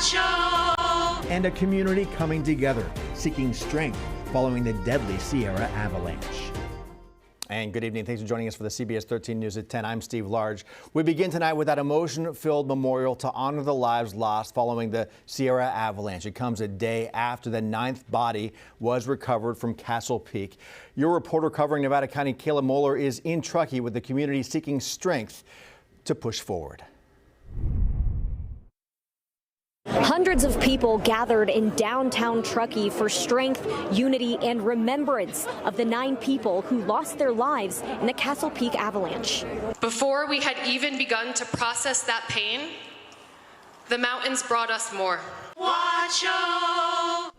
And a community coming together, seeking strength following the deadly Sierra Avalanche. And good evening. Thanks for joining us for the CBS 13 News at 10. I'm Steve Large. We begin tonight with that emotion-filled memorial to honor the lives lost following the Sierra Avalanche. It comes a day after the 9th body was recovered from Castle Peak. Your reporter covering Nevada County, Kayla Moeller, is in Truckee with the community seeking strength to push forward. Hundreds of people gathered in downtown Truckee for strength, unity, and remembrance of the 9 people who lost their lives in the Castle Peak Avalanche. Before we had even begun to process that pain, the mountains brought us more.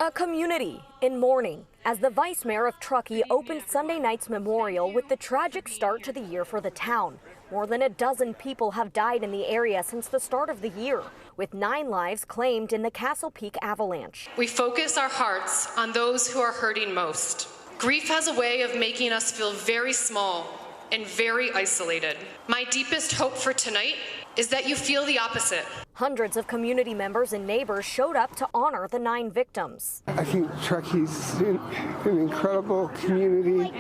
A community in mourning as the vice mayor of Truckee opened Sunday night's memorial with the tragic start to the year for the town. More than a dozen people have died in the area since the start of the year, with 9 lives claimed in the Castle Peak Avalanche. We focus our hearts on those who are hurting most. Grief has a way of making us feel very small and very isolated. My deepest hope for tonight is that you feel the opposite. Hundreds of community members and neighbors showed up to honor the 9 victims. I think Truckee's an incredible community.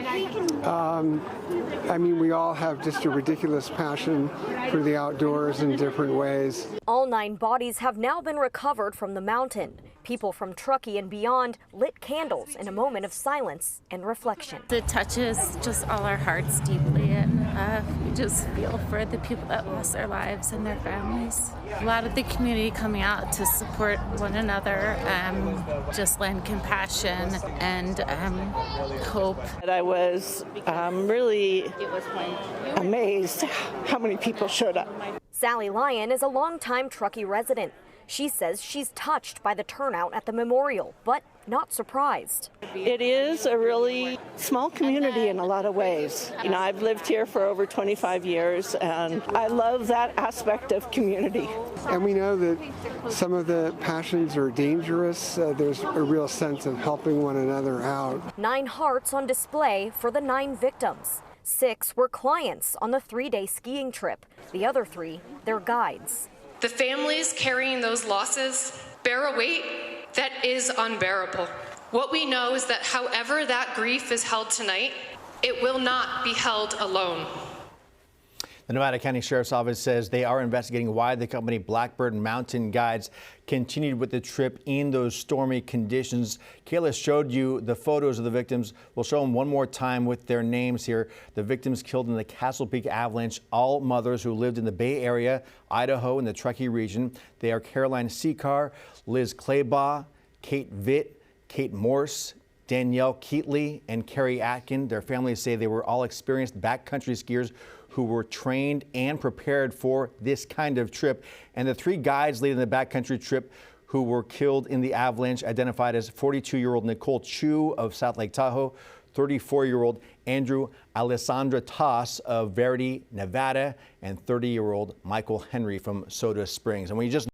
I mean, we all have just a ridiculous passion for the outdoors in different ways. All 9 bodies have now been recovered from the mountain. People from Truckee and beyond lit candles in a moment of silence and reflection. It touches just all our hearts deeply, and we just feel for the people that lost their lives and their families. A lot of the community coming out to support one another, just lend compassion and hope. I was really amazed how many people showed up. Sally Lyon is a longtime Truckee resident. She says she's touched by the turnout at the memorial, but not surprised. It is a really small community in a lot of ways. You know, I've lived here for over 25 years, and I love that aspect of community. And we know that some of the passions are dangerous. There's a real sense of helping one another out. 9 hearts on display for the 9 victims. 6 were clients on the 3-day skiing trip. The other 3, their guides. The families carrying those losses bear a weight that is unbearable. What we know is that however that grief is held tonight, it will not be held alone. The Nevada County Sheriff's Office says they are investigating why the company Blackbird Mountain Guides continued with the trip in those stormy conditions. Kayla showed you the photos of the victims. We'll show them one more time with their names here. The victims killed in the Castle Peak Avalanche, all mothers who lived in the Bay Area, Idaho, and the Truckee region. They are Caroline Secar, Liz Claybaugh, Kate Vitt, Kate Morse, Danielle Keatley, and Carrie Atkin. Their families say they were all experienced backcountry skiers who were trained and prepared for this kind of trip. And the 3 guides leading the backcountry trip who were killed in the avalanche identified as 42-year-old Nicole Chu of South Lake Tahoe, 34-year-old Andrew Alessandra Toss of Verity, Nevada, and 30-year-old Michael Henry from Soda Springs. And when you just